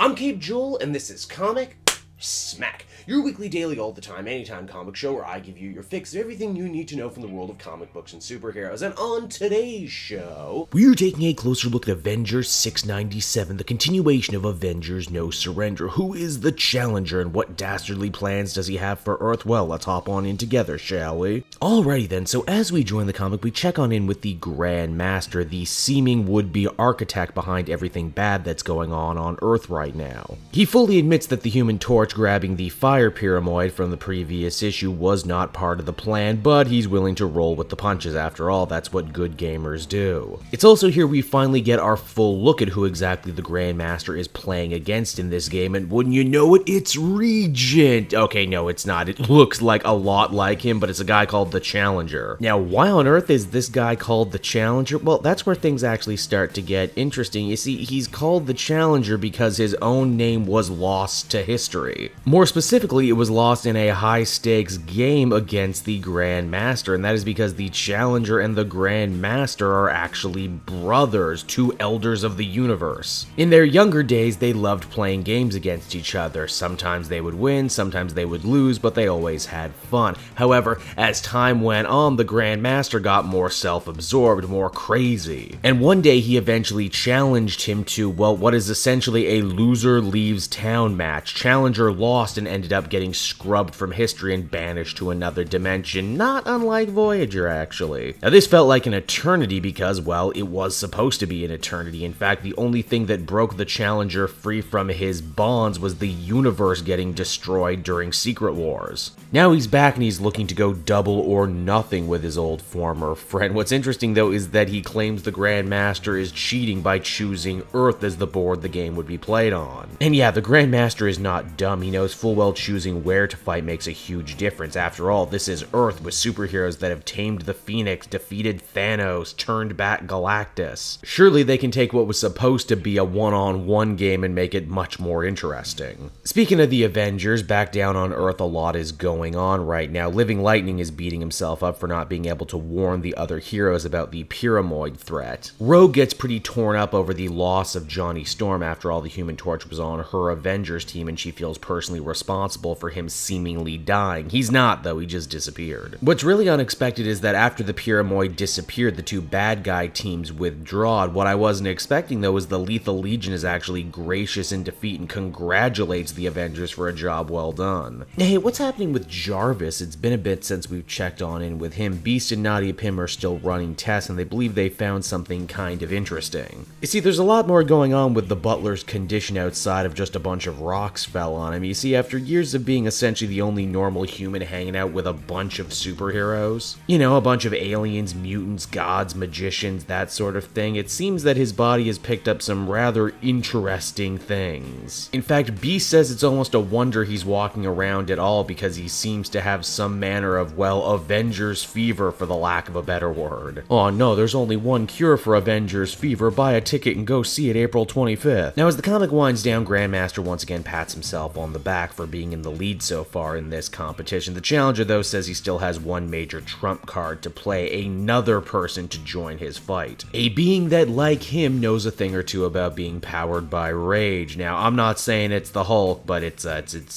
I'm Cape Joel, and this is Comic Smack, your weekly, daily, all the time, anytime comic show where I give you your fix of everything you need to know from the world of comic books and superheroes. And on today's show, we're taking a closer look at Avengers 697, the continuation of Avengers No Surrender. Who is the Challenger, and what dastardly plans does he have for Earth? Well, let's hop on in together, shall we? Alrighty then, so as we join the comic, we check on in with the Grandmaster, the seeming would-be architect behind everything bad that's going on Earth right now. He fully admits that the Human Torch grabbing the fire pyramid from the previous issue was not part of the plan, but he's willing to roll with the punches. After all, that's what good gamers do. It's also here we finally get our full look at who exactly the Grandmaster is playing against in this game, and wouldn't you know it, it's Regent! Okay, no, it's not. It looks like a lot like him, but it's a guy called the Challenger. Now, why on earth is this guy called the Challenger? Well, that's where things actually start to get interesting. You see, he's called the Challenger because his own name was lost to history. More specifically, it was lost in a high-stakes game against the Grandmaster, and that is because the Challenger and the Grandmaster are actually brothers, two elders of the universe. In their younger days, they loved playing games against each other. Sometimes they would win, sometimes they would lose, but they always had fun. However, as time went on, the Grandmaster got more self-absorbed, more crazy. And one day, he eventually challenged him to, well, what is essentially a loser leaves town match. Challenger lost and ended up getting scrubbed from history and banished to another dimension, not unlike Voyager, actually. Now, this felt like an eternity because, well, it was supposed to be an eternity. In fact, the only thing that broke the Challenger free from his bonds was the universe getting destroyed during Secret Wars. Now he's back and he's looking to go double or nothing with his old former friend. What's interesting, though, is that he claims the Grandmaster is cheating by choosing Earth as the board the game would be played on. And yeah, the Grandmaster is not dumb. He knows full well choosing where to fight makes a huge difference. After all, this is Earth with superheroes that have tamed the Phoenix, defeated Thanos, turned back Galactus. Surely they can take what was supposed to be a one-on-one game and make it much more interesting. Speaking of the Avengers, back down on Earth, a lot is going on right now. Living Lightning is beating himself up for not being able to warn the other heroes about the pyramid threat. Rogue gets pretty torn up over the loss of Johnny Storm. After all, the Human Torch was on her Avengers team and she feels personally responsible for him seemingly dying. He's not, though, he just disappeared. What's really unexpected is that after the pyramid disappeared, the two bad guy teams withdrawed. What I wasn't expecting, though, is the Lethal Legion is actually gracious in defeat and congratulates the Avengers for a job well done. Hey, what's happening with Jarvis? It's been a bit since we've checked on in with him. Beast and Nadia Pym are still running tests, and they believe they found something kind of interesting. You see, there's a lot more going on with the Butler's condition outside of just a bunch of rocks fell on him. You see, after years of being essentially the only normal human hanging out with a bunch of superheroes, you know, a bunch of aliens, mutants, gods, magicians, that sort of thing, it seems that his body has picked up some rather interesting things. In fact, Beast says it's almost a wonder he's walking around at all because he seems to have some manner of, well, Avengers fever, for the lack of a better word. Oh no, there's only one cure for Avengers fever. Buy a ticket and go see it April 25th. Now, as the comic winds down, Grandmaster once again pats himself on the back for being in the lead so far in this competition. The Challenger, though, says he still has one major trump card to play: another person to join his fight. A being that, like him, knows a thing or two about being powered by rage. Now, I'm not saying it's the Hulk, but it's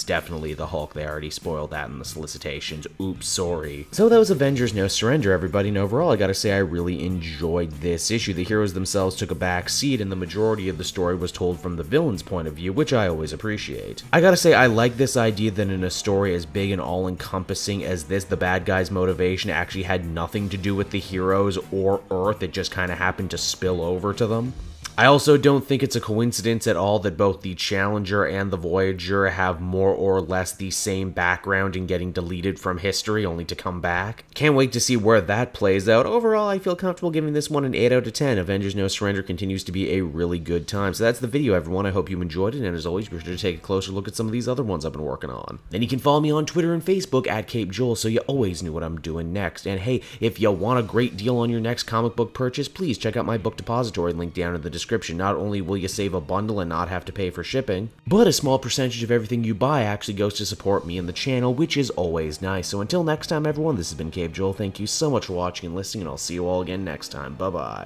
definitely the Hulk. They already spoiled that in the solicitations. Oops, sorry. So that was Avengers No Surrender, everybody, and overall, I gotta say I really enjoyed this issue. The heroes themselves took a back seat, and the majority of the story was told from the villain's point of view, which I always appreciate. I gotta say, I like this idea that in a story as big and all-encompassing as this, the bad guy's motivation actually had nothing to do with the heroes or Earth. It just kind of happened to spill over to them. I also don't think it's a coincidence at all that both the Challenger and the Voyager have more or less the same background in getting deleted from history only to come back. Can't wait to see where that plays out. Overall, I feel comfortable giving this one an 8 out of 10. Avengers No Surrender continues to be a really good time. So that's the video, everyone. I hope you enjoyed it, and as always, be sure to take a closer look at some of these other ones I've been working on. Then you can follow me on Twitter and Facebook at Cape Joel, so you always knew what I'm doing next. And hey, if you want a great deal on your next comic book purchase, please check out my book depository link down in the description. Not only will you save a bundle and not have to pay for shipping, but a small percentage of everything you buy actually goes to support me and the channel, which is always nice. So until next time, everyone, this has been Cape Joel. Thank you so much for watching and listening, and I'll see you all again next time. Bye-bye.